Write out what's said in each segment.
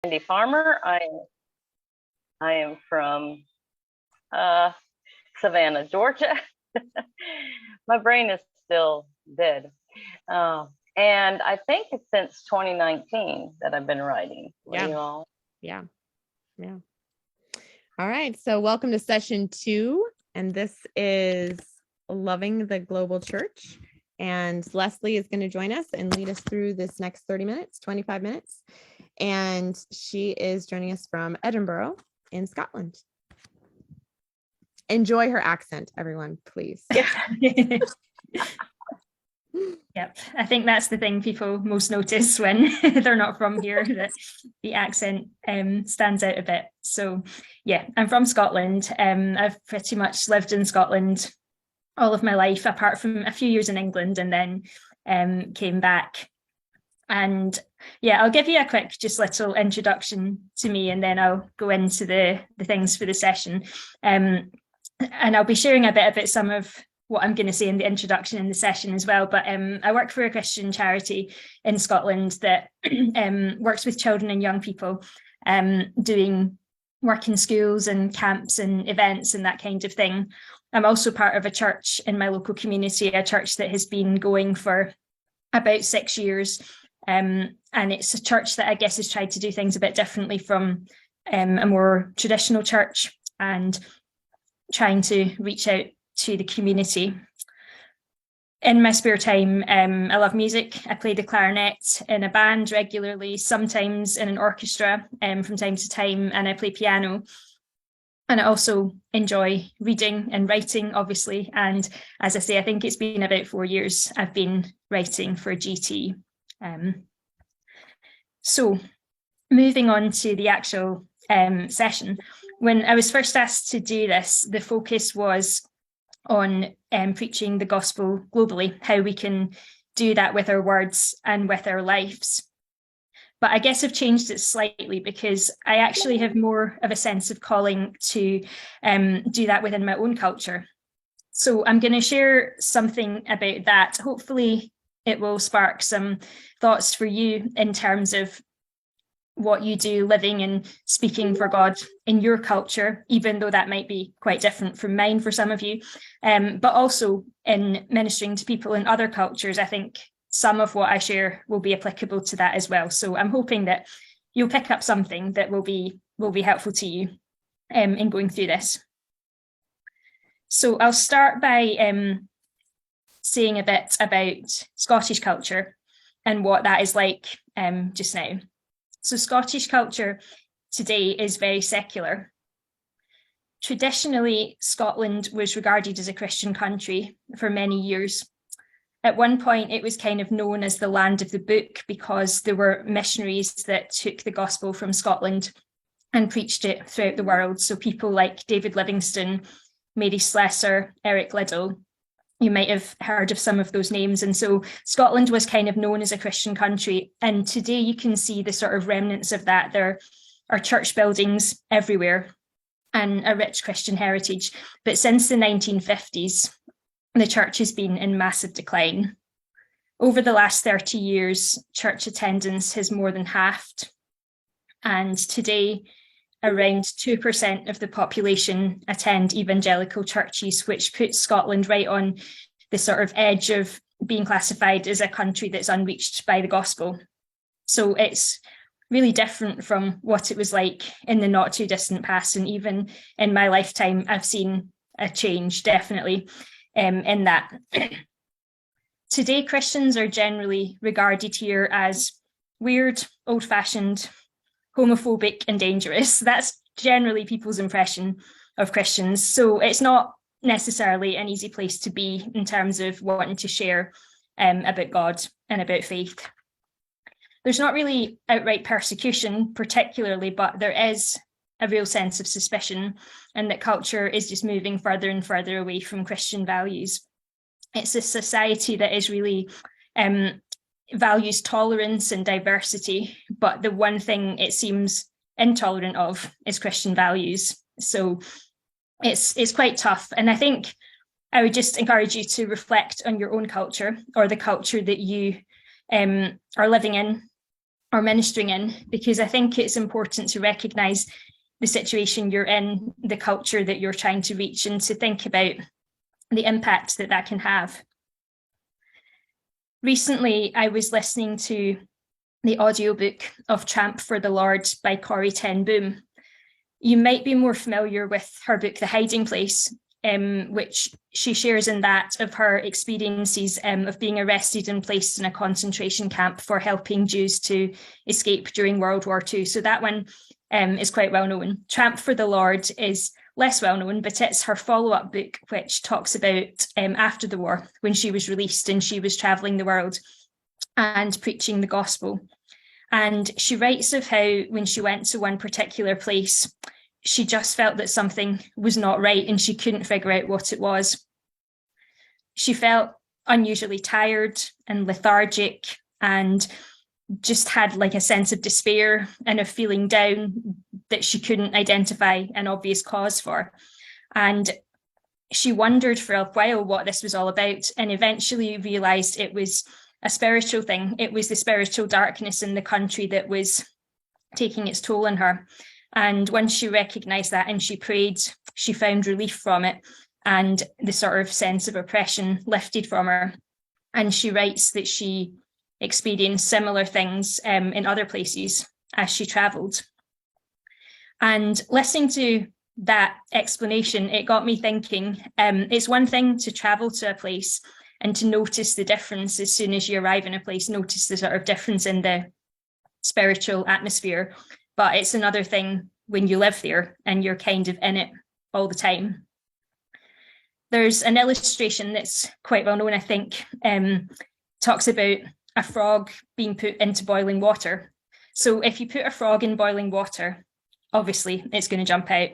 Andy Farmer. I am from Savannah, Georgia. My brain is still dead. And I think it's since 2019 that I've been writing. Yeah. All right. So welcome to session 2. And this is Loving the Global Church. And Lesley is going to join us and lead us through this next 25 minutes. And she is joining us from Edinburgh in Scotland. Enjoy her accent, everyone, please. Yep, I think that's the thing people most notice when they're not from here, that the accent stands out a bit. So yeah, I'm from Scotland. I've pretty much lived in Scotland all of my life, apart from a few years in England, and then came back. And yeah, I'll give you a quick just little introduction to me, and then I'll go into the things for the session. And I'll be sharing a bit about some of what I'm going to say in the introduction in the session as well. But I work for a Christian charity in Scotland that works with children and young people, doing work in schools and camps and events and that kind of thing. I'm also part of a church in my local community, a church that has been going for about 6 years. And it's a church that I guess has tried to do things a bit differently from a more traditional church, and trying to reach out to the community. In my spare time, I love music. I play the clarinet in a band regularly, sometimes in an orchestra from time to time, and I play piano. And I also enjoy reading and writing, obviously. And as I say, I think it's been about 4 years I've been writing for GT. So moving on to the actual session. When I was first asked to do this, the focus was on preaching the gospel globally, how we can do that with our words and with our lives. But I guess I've changed it slightly, because I actually have more of a sense of calling to do that within my own culture. So I'm going to share something about that. Hopefully it will spark some thoughts for you in terms of what you do living and speaking for God in your culture, even though that might be quite different from mine for some of you, but also in ministering to people in other cultures. I think some of what I share will be applicable to that as well. So I'm hoping that you'll pick up something that will be helpful to you in going through this. So I'll start by saying a bit about Scottish culture and what that is like just now. So Scottish culture today is very secular. Traditionally, Scotland was regarded as a Christian country for many years. At one point, it was kind of known as the land of the book, because there were missionaries that took the gospel from Scotland and preached it throughout the world. So people like David Livingstone, Mary Slessor, Eric Liddell, you might have heard of some of those names. And so Scotland was kind of known as a Christian country. And today you can see the sort of remnants of that. There are church buildings everywhere and a rich Christian heritage. But since the 1950s, the church has been in massive decline. Over the last 30 years, church attendance has more than halved. And today, around 2% of the population attend evangelical churches, which puts Scotland right on the sort of edge of being classified as a country that's unreached by the gospel. So it's really different from what it was like in the not too distant past. And even in my lifetime, I've seen a change, definitely, in that. Today, Christians are generally regarded here as weird, old-fashioned, homophobic and dangerous. That's generally people's impression of Christians. So it's not necessarily an easy place to be in terms of wanting to share about God and about faith. There's not really outright persecution particularly, but there is a real sense of suspicion, and that culture is just moving further and further away from Christian values. It's a society that is really values tolerance and diversity, but the one thing it seems intolerant of is Christian values. So it's quite tough. And I think I would just encourage you to reflect on your own culture, or the culture that you are living in, or ministering in, because I think it's important to recognise the situation you're in, the culture that you're trying to reach, and to think about the impact that that can have. Recently, I was listening to the audiobook of Tramp for the Lord by Corrie ten Boom. You might be more familiar with her book, The Hiding Place, which she shares in that of her experiences of being arrested and placed in a concentration camp for helping Jews to escape during World War II. So that one is quite well known. Tramp for the Lord is less well known, but it's her follow-up book, which talks about after the war, when she was released and she was traveling the world and preaching the gospel. And she writes of how when she went to one particular place, she just felt that something was not right and she couldn't figure out what it was. She felt unusually tired and lethargic and just had like a sense of despair and of feeling down that she couldn't identify an obvious cause for. And she wondered for a while what this was all about, and eventually realized it was a spiritual thing. It was the spiritual darkness in the country that was taking its toll on her. And once she recognized that and she prayed, she found relief from it, and the sort of sense of oppression lifted from her. And she writes that she experienced similar things in other places as she traveled. And listening to that explanation, it got me thinking, it's one thing to travel to a place and to notice the difference as soon as you arrive in a place, notice the sort of difference in the spiritual atmosphere. But it's another thing when you live there and you're kind of in it all the time. There's an illustration that's quite well known, I think, talks about a frog being put into boiling water. So if you put a frog in boiling water, obviously it's going to jump out.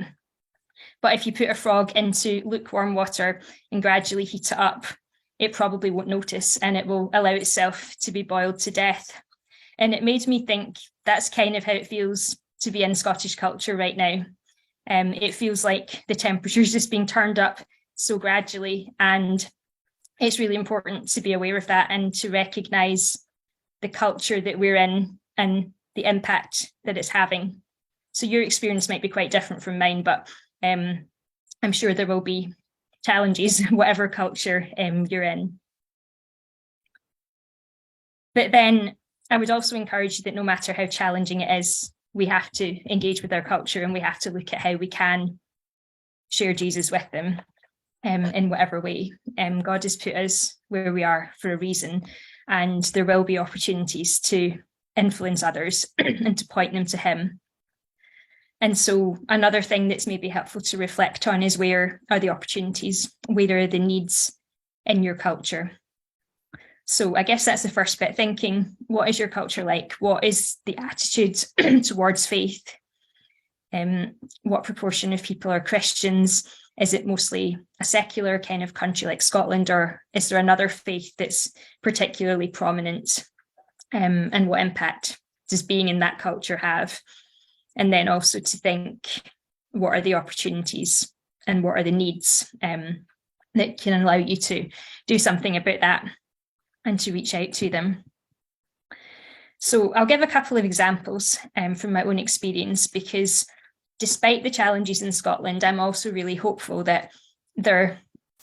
But if you put a frog into lukewarm water and gradually heat it up, it probably won't notice and it will allow itself to be boiled to death. And it made me think that's kind of how it feels to be in Scottish culture right now. It feels like the temperature's just being turned up so gradually, and it's really important to be aware of that and to recognise the culture that we're in and the impact that it's having. So your experience might be quite different from mine, but I'm sure there will be challenges, whatever culture you're in. But then I would also encourage you that no matter how challenging it is, we have to engage with our culture and we have to look at how we can share Jesus with them in whatever way. God has put us where we are for a reason, and there will be opportunities to influence others and to point them to him. And so another thing that's maybe helpful to reflect on is, where are the opportunities? Where are the needs in your culture? So I guess that's the first bit, thinking, what is your culture like? What is the attitude towards faith? What proportion of people are Christians? Is it mostly a secular kind of country like Scotland, or is there another faith that's particularly prominent? And what impact does being in that culture have? And then also to think, what are the opportunities and what are the needs that can allow you to do something about that and to reach out to them. So I'll give a couple of examples from my own experience, because despite the challenges in Scotland, I'm also really hopeful that there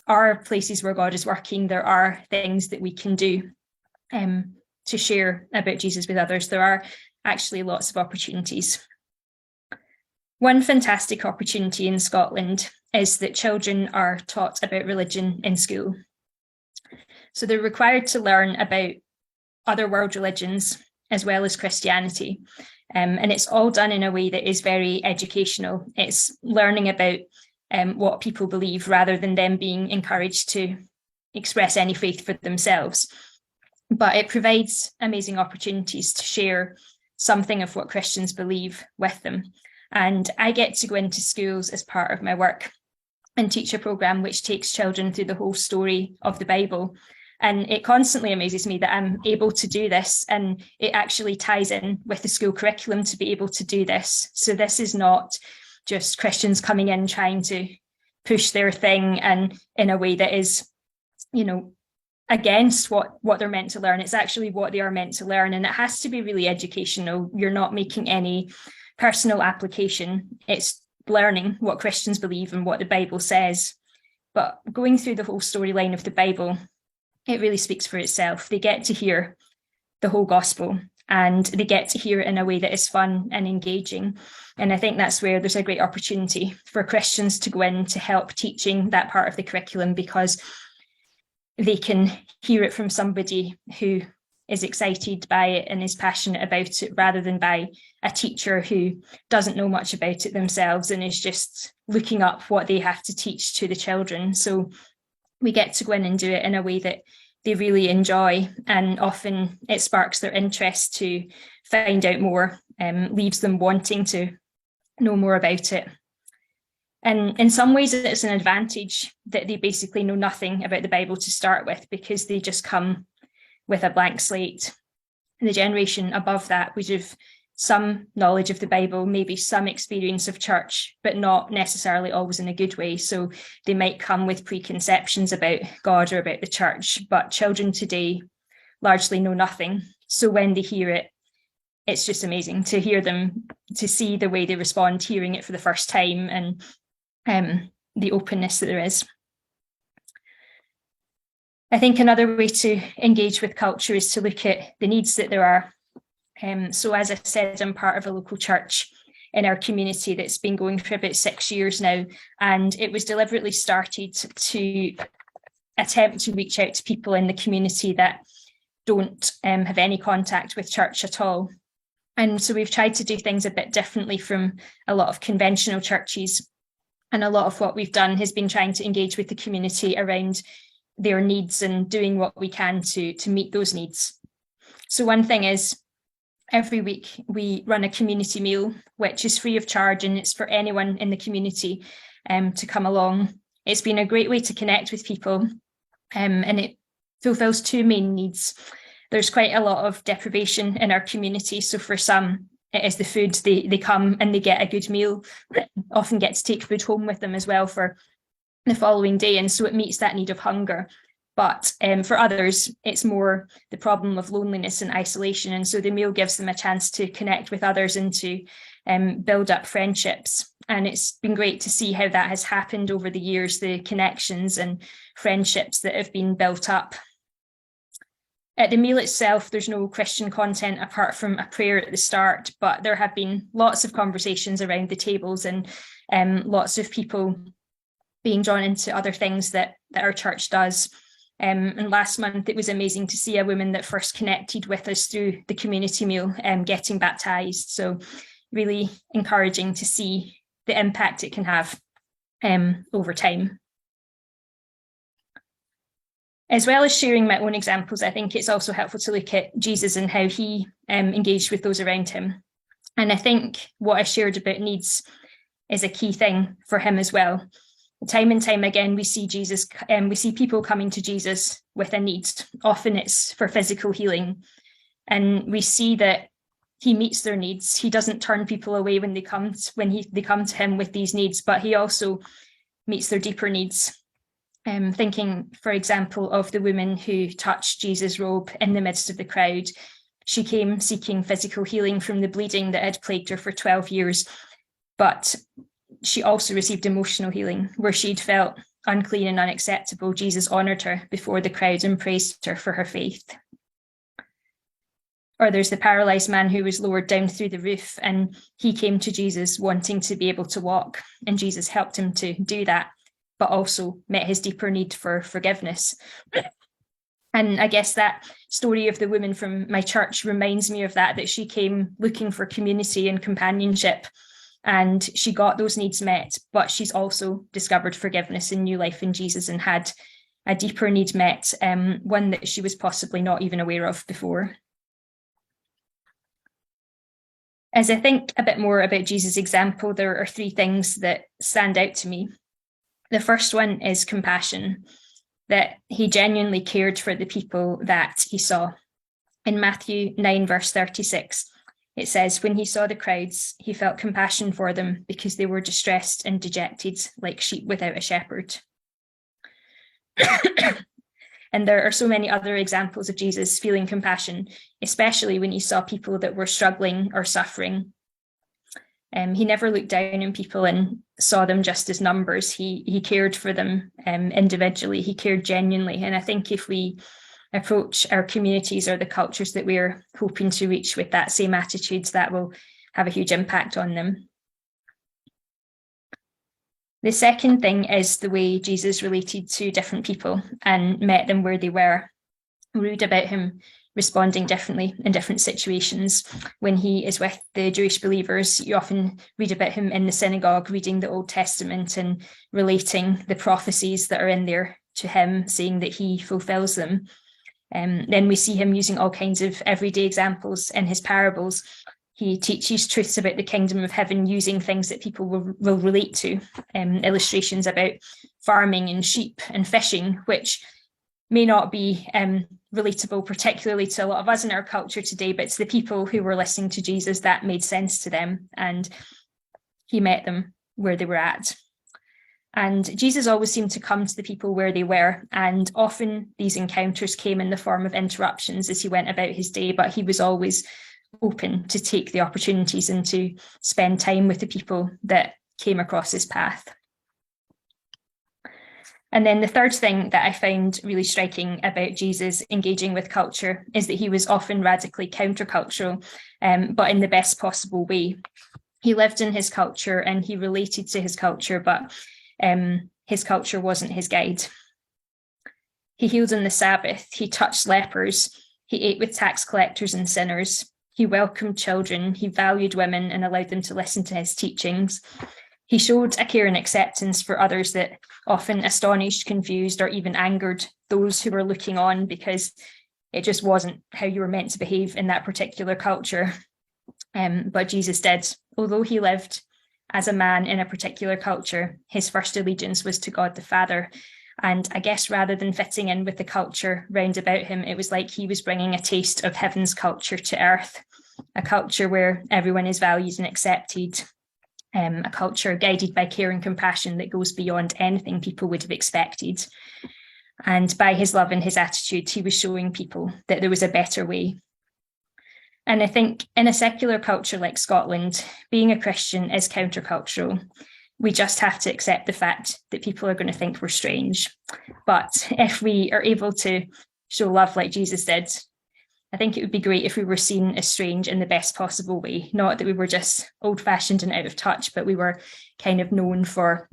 are places where God is working. There are things that we can do to share about Jesus with others. There are actually lots of opportunities. One fantastic opportunity in Scotland is that children are taught about religion in school. So they're required to learn about other world religions as well as Christianity. And it's all done in a way that is very educational. It's learning about what people believe rather than them being encouraged to express any faith for themselves. But it provides amazing opportunities to share something of what Christians believe with them. And I get to go into schools as part of my work and teach a programme which takes children through the whole story of the Bible. And it constantly amazes me that I'm able to do this, and it actually ties in with the school curriculum to be able to do this. So this is not just Christians coming in trying to push their thing and in a way that is, against what they're meant to learn. It's actually what they are meant to learn, and it has to be really educational. You're not making any personal application. It's learning what Christians believe and what the Bible says. But going through the whole storyline of the Bible, it really speaks for itself. They get to hear the whole gospel, and they get to hear it in a way that is fun and engaging. And I think that's where there's a great opportunity for Christians to go in to help teaching that part of the curriculum, because they can hear it from somebody who is excited by it and is passionate about it, rather than by a teacher who doesn't know much about it themselves and is just looking up what they have to teach to the children. So we get to go in and do it in a way that they really enjoy, and often it sparks their interest to find out more, leaves them wanting to know more about it. And in some ways, it's an advantage that they basically know nothing about the Bible to start with, because they just come with a blank slate. And the generation above that would have some knowledge of the Bible, maybe some experience of church, but not necessarily always in a good way. So they might come with preconceptions about God or about the church, but children today largely know nothing. So when they hear it, it's just amazing to hear them, to see the way they respond, hearing it for the first time, and the openness that there is. I think another way to engage with culture is to look at the needs that there are. So as I said, I'm part of a local church in our community that's been going for about 6 years now, and it was deliberately started to attempt to reach out to people in the community that don't have any contact with church at all. And so we've tried to do things a bit differently from a lot of conventional churches. And a lot of what we've done has been trying to engage with the community around their needs and doing what we can to meet those needs. So one thing is, every week we run a community meal, which is free of charge, and it's for anyone in the community to come along. It's been a great way to connect with people, and it fulfills two main needs. There's quite a lot of deprivation in our community. So for some, it is the food. They come and they get a good meal, often get to take food home with them as well for the following day. And so it meets that need of hunger. But for others, it's more the problem of loneliness and isolation. And so the meal gives them a chance to connect with others and to build up friendships. And it's been great to see how that has happened over the years, the connections and friendships that have been built up. At the meal itself, there's no Christian content apart from a prayer at the start, but there have been lots of conversations around the tables, and lots of people being drawn into other things that our church does. And last month, it was amazing to see a woman that first connected with us through the community meal getting baptised. So really encouraging to see the impact it can have over time. As well as sharing my own examples, I think it's also helpful to look at Jesus and how he engaged with those around him. And I think what I shared about needs is a key thing for him as well. Time and time again, we see people coming to Jesus with a need. Often it's for physical healing. And we see that he meets their needs. He doesn't turn people away when they come to him with these needs, but he also meets their deeper needs. Thinking, for example, of the woman who touched Jesus' robe in the midst of the crowd. She came seeking physical healing from the bleeding that had plagued her for 12 years, but she also received emotional healing, where she'd felt unclean and unacceptable. Jesus honoured her before the crowd and praised her for her faith. Or there's the paralysed man who was lowered down through the roof, and he came to Jesus wanting to be able to walk, and Jesus helped him to do that, but also met his deeper need for forgiveness. And I guess that story of the woman from my church reminds me of that she came looking for community and companionship, and she got those needs met, but she's also discovered forgiveness and new life in Jesus and had a deeper need met, one that she was possibly not even aware of before. As I think a bit more about Jesus' example, there are three things that stand out to me. The first one is compassion, that he genuinely cared for the people that he saw. In Matthew 9, verse 36, it says, when he saw the crowds, he felt compassion for them because they were distressed and dejected like sheep without a shepherd. And there are so many other examples of Jesus feeling compassion, especially when he saw people that were struggling or suffering. He never looked down on people and saw them just as numbers. He cared for them individually. He cared genuinely. And I think if we approach our communities or the cultures that we're hoping to reach with that same attitude, that will have a huge impact on them. The second thing is the way Jesus related to different people and met them where they were. We read about him responding differently in different situations. When he is with the Jewish believers, you often read about him in the synagogue, reading the Old Testament and relating the prophecies that are in there to him, saying that he fulfills them. Then we see him using all kinds of everyday examples in his parables. He teaches truths about the kingdom of heaven using things that people will relate to, illustrations about farming and sheep and fishing, which may not be relatable particularly to a lot of us in our culture today, but to the people who were listening to Jesus, that made sense to them, and he met them where they were at. And Jesus always seemed to come to the people where they were, and often these encounters came in the form of interruptions as he went about his day, but he was always open to take the opportunities and to spend time with the people that came across his path. And then the third thing that I found really striking about Jesus engaging with culture is that he was often radically countercultural, but in the best possible way. He lived in his culture and he related to his culture, but his culture wasn't his guide. He healed on the Sabbath, he touched lepers, he ate with tax collectors and sinners, he welcomed children, he valued women and allowed them to listen to his teachings. He showed a care and acceptance for others that often astonished, confused, or even angered those who were looking on, because it just wasn't how you were meant to behave in that particular culture. But Jesus did. Although he lived as a man in a particular culture, his first allegiance was to God the Father. And I guess rather than fitting in with the culture round about him, it was like he was bringing a taste of heaven's culture to earth, a culture where everyone is valued and accepted. A culture guided by care and compassion that goes beyond anything people would have expected. And by his love and his attitude, he was showing people that there was a better way. And I think in a secular culture like Scotland, being a Christian is countercultural. We just have to accept the fact that people are going to think we're strange. But if we are able to show love like Jesus did, I think it would be great if we were seen as strange in the best possible way, not that we were just old-fashioned and out of touch, but we were kind of known for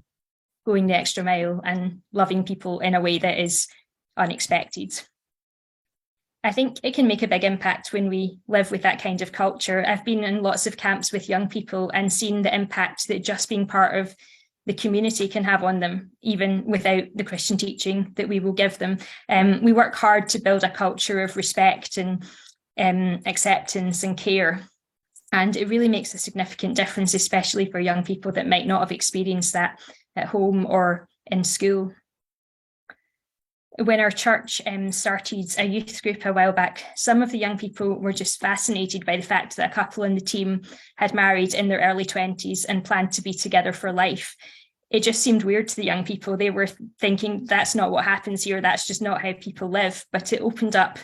going the extra mile and loving people in a way that is unexpected. I think it can make a big impact when we live with that kind of culture. I've been in lots of camps with young people and seen the impact that just being part of the community can have on them, even without the Christian teaching that we will give them. We work hard to build a culture of respect and acceptance and care. And it really makes a significant difference, especially for young people that might not have experienced that at home or in school. When our church started a youth group a while back, some of the young people were just fascinated by the fact that a couple in the team had married in their early 20s and planned to be together for life. It just seemed weird to the young people. They were thinking that's not what happens here. That's just not how people live. But it opened up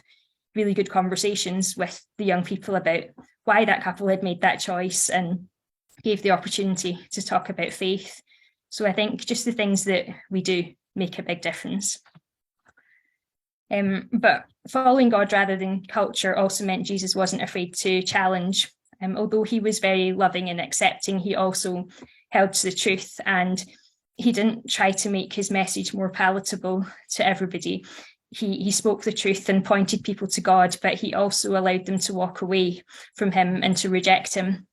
really good conversations with the young people about why that couple had made that choice and gave the opportunity to talk about faith. So I think just the things that we do make a big difference. But following God rather than culture also meant Jesus wasn't afraid to challenge. Although he was very loving and accepting, he also held to the truth, and he didn't try to make his message more palatable to everybody. He spoke the truth and pointed people to God, but he also allowed them to walk away from him and to reject him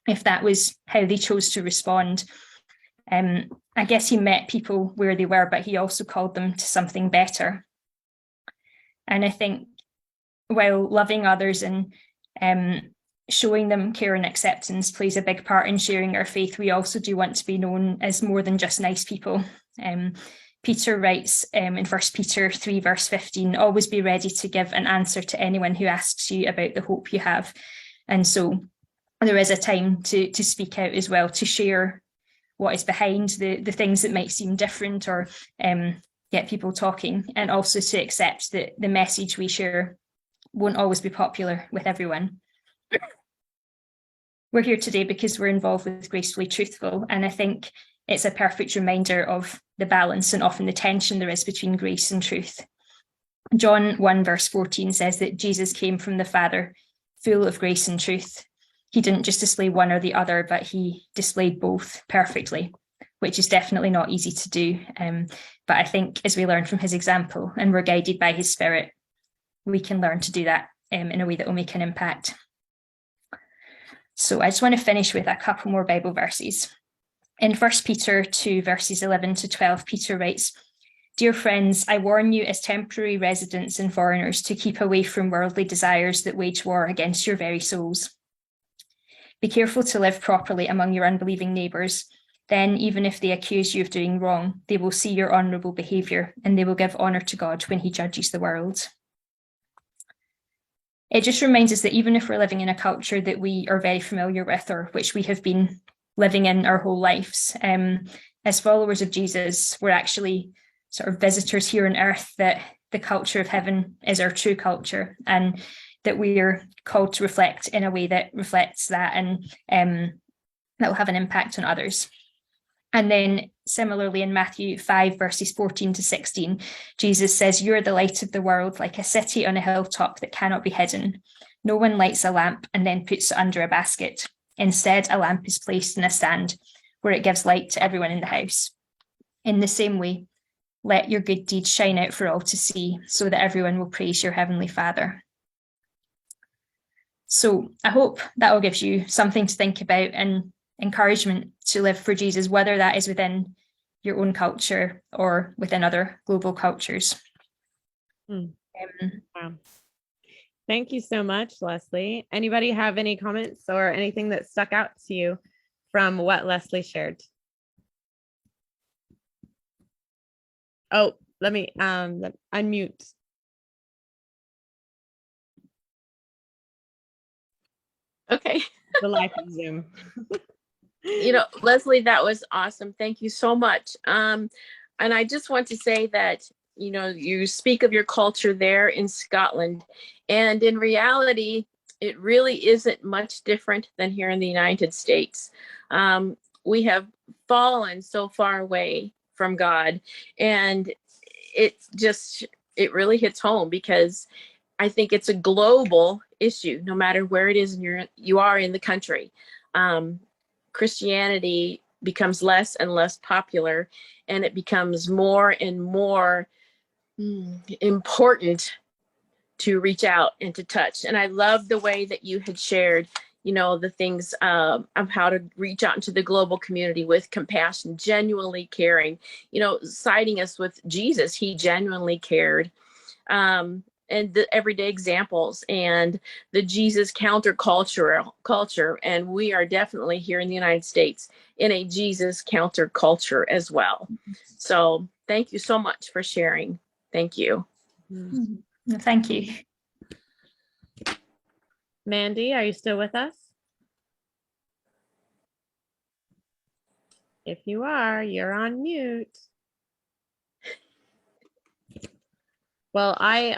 if that was how they chose to respond. I guess he met people where they were, but he also called them to something better. And I think while loving others and showing them care and acceptance plays a big part in sharing our faith, we also do want to be known as more than just nice people. Peter writes in 1 Peter 3 verse 15, always be ready to give an answer to anyone who asks you about the hope you have. And so there is a time to speak out as well, to share what is behind the things that might seem different or get people talking, and also to accept that the message we share won't always be popular with everyone. We're here today because we're involved with Gracefully Truthful, and I think it's a perfect reminder of the balance and often the tension there is between grace and truth. John 1 verse 14 says that Jesus came from the Father, full of grace and truth. He didn't just display one or the other, but he displayed both perfectly, which is definitely not easy to do. But I think as we learn from his example and we're guided by his Spirit, we can learn to do that in a way that will make an impact. So I just want to finish with a couple more Bible verses. In 1 Peter 2 verses 11 to 12, Peter writes, "Dear friends, I warn you as temporary residents and foreigners to keep away from worldly desires that wage war against your very souls. Be careful to live properly among your unbelieving neighbours. Then, even if they accuse you of doing wrong, they will see your honourable behaviour and they will give honour to God when he judges the world." It just reminds us that even if we're living in a culture that we are very familiar with, or which we have been living in our whole lives, as followers of Jesus, we're actually sort of visitors here on earth, that the culture of heaven is our true culture, and that we are called to reflect in a way that reflects that, and that will have an impact on others. And then similarly in Matthew 5 verses 14 to 16, Jesus says, "You are the light of the world, like a city on a hilltop that cannot be hidden. No one lights a lamp and then puts it under a basket. Instead, a lamp is placed in a stand where it gives light to everyone in the house. In the same way, let your good deeds shine out for all to see, so that everyone will praise your heavenly Father." So I hope that all gives you something to think about and encouragement to live for Jesus, whether that is within your own culture or within other global cultures. Wow. Thank you so much, Lesley. Anybody have any comments or anything that stuck out to you from what Lesley shared? Oh, let me unmute. Okay. The life of Zoom. Lesley, that was awesome. Thank you so much. And I just want to say that, you speak of your culture there in Scotland, and in reality, it really isn't much different than here in the United States. We have fallen so far away from God, and it really hits home, because I think it's a global issue, no matter where it is you are in the country. Christianity becomes less and less popular, and it becomes more and more important to reach out and to touch. And I love the way that you had shared, the things of how to reach out into the global community with compassion, genuinely caring, citing us with Jesus. He genuinely cared. And the everyday examples and the Jesus culture. And we are definitely here in the United States in a Jesus counterculture as well. So thank you so much for sharing. Thank you. Thank you. Mandy, are you still with us? If you are, you're on mute. Well, I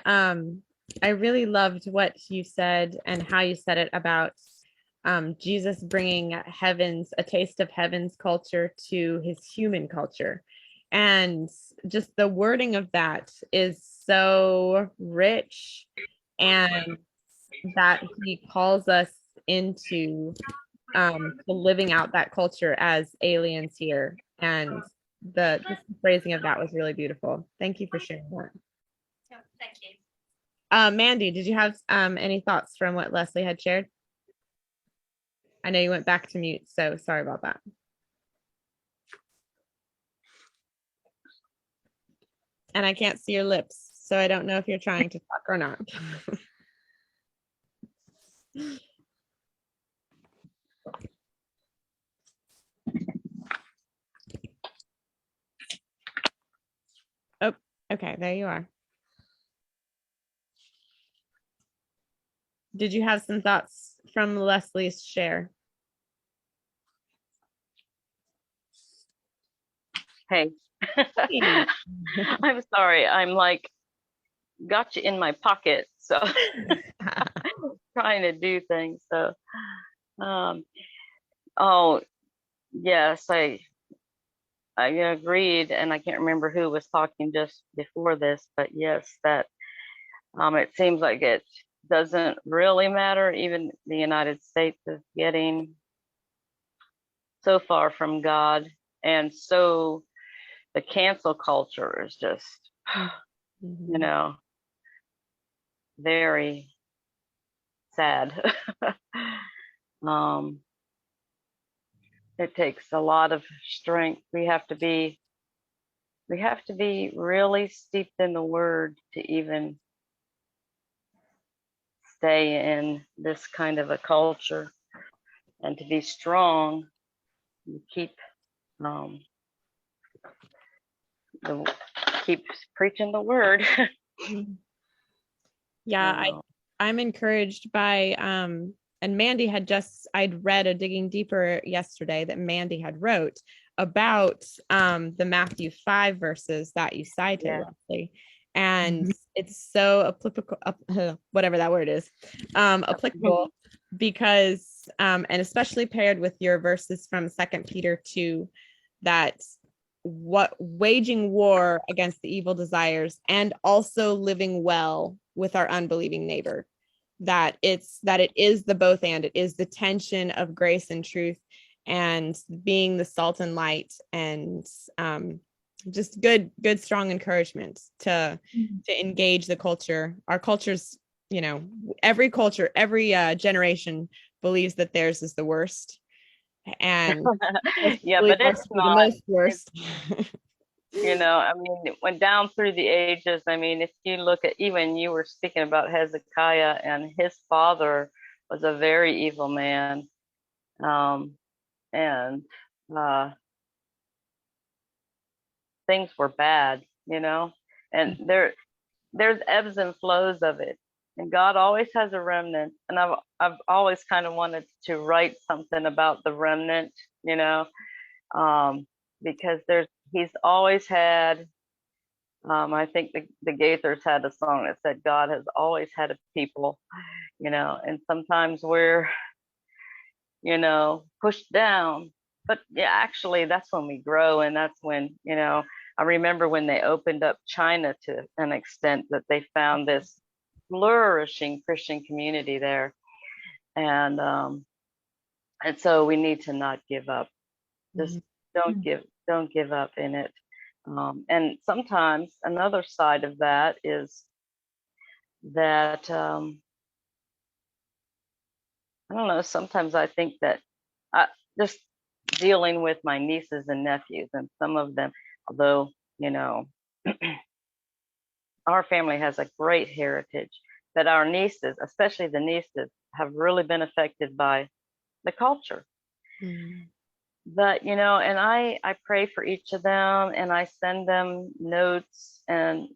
really loved what you said and how you said it about Jesus bringing a taste of heaven's culture to his human culture. And just the wording of that is so rich, and that he calls us into living out that culture as aliens here. And the phrasing of that was really beautiful. Thank you for sharing that. Thank you. Mandy, did you have any thoughts from what Lesley had shared? I know you went back to mute, so sorry about that. And I can't see your lips, so I don't know if you're trying to talk or not. Oh, okay, there you are. Did you have some thoughts from Lesley's share? Hey, Hey. I'm sorry. I'm like, got you in my pocket. So trying to do things. So, um, oh, yes, I agreed. And I can't remember who was talking just before this, but yes, that it seems like it doesn't really matter. Even the United States is getting so far from God. And so the cancel culture is just, you Mhm. know, very sad. um, it takes a lot of strength. We have to be really steeped in the word to even stay in this kind of a culture, and to be strong. You um, the, keep preaching the word. Yeah, you know. I'm encouraged by and Mandy had just I'd read a Digging Deeper yesterday that Mandy had wrote about the Matthew 5 verses that you cited, Yeah. Lesley. And it's so applicable, whatever that word is, applicable because and especially paired with your verses from 2 Peter 2, that what waging war against the evil desires and also living well with our unbelieving neighbor, that it is the both, and it is the tension of grace and truth, and being the salt and light, and just good strong encouragement to engage the culture. Our culture's, every culture, every generation believes that theirs is the worst, and Yeah, believe but ours it's to be the not. most worst. I mean, it went down through the ages. I mean, if you look at, even you were speaking about Hezekiah, and his father was a very evil man. Um, and uh, things were bad, and there's ebbs and flows of it. And God always has a remnant. And I've always kind of wanted to write something about the remnant, you know, um, because he's always had. I think the Gaithers had a song that said God has always had a people, and sometimes we're, pushed down. But yeah, actually, that's when we grow. And that's when, I remember when they opened up China to an extent, that they found this flourishing Christian community there. And so we need to not give up. Just don't give up in it. And sometimes another side of that is that I don't know. Sometimes I think that I just dealing with my nieces and nephews, and some of them, although you know, our family has a great heritage, that our nieces, especially the nieces, have really been affected by the culture. Mhm. But and I pray for each of them, and I send them notes, and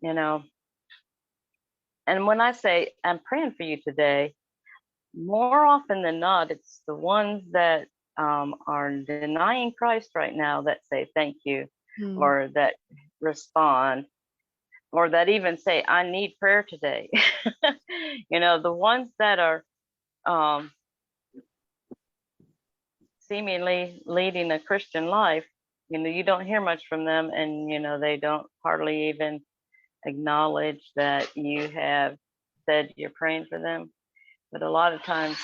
and when I say I'm praying for you today, more often than not, it's the ones that are denying Christ right now that say thank you, Mhm. or that respond, or that even say, I need prayer today. The ones that are um, seemingly leading a Christian life, you don't hear much from them, and, they don't hardly even acknowledge that you have said you're praying for them. But a lot of times,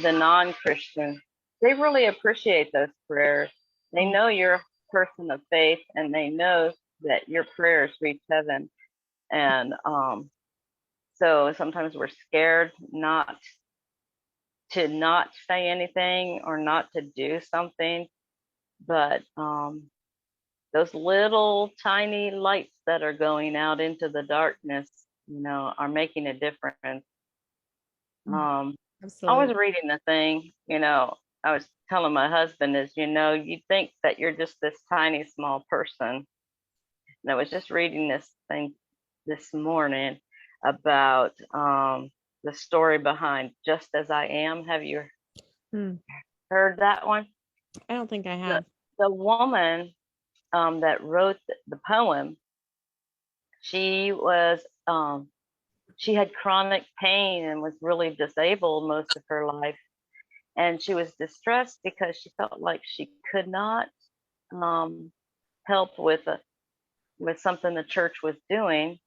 the non-Christian, they really appreciate those prayers. They know you're a person of faith, and they know that your prayers reach heaven. And so sometimes we're scared not say anything, or not to do something. But those little tiny lights that are going out into the darkness, are making a difference. Um, I was Absolutely. reading the thing, I was telling my husband is, you think that you're just this tiny, small person. And I was just reading this thing this morning about the story behind Just As I Am. Have you Hmm. heard that one? I don't think I The, have. the woman that wrote the poem, she was she had chronic pain and was really disabled most of her life, and she was distressed because she felt like she could not help with something the church was doing,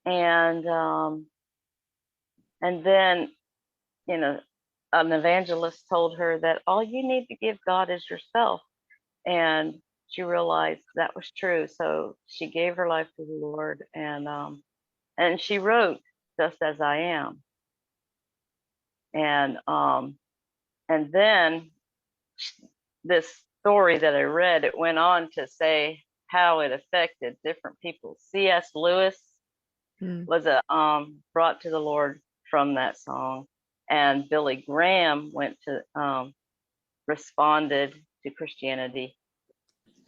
and then, you know, an evangelist told her that all you need to give God is yourself, and she realized that was true. So she gave her life to the Lord, and she wrote "Just as I Am," and then this story that I read, it went on to say how it affected different people. C.S. Lewis was brought to the Lord from that song, and Billy Graham went to responded to Christianity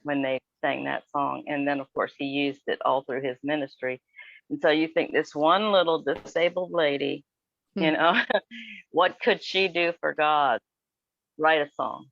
when they sang that song, and then of course he used it all through his ministry. And so you think this one little disabled lady, you know, what could she do for God? Write a song.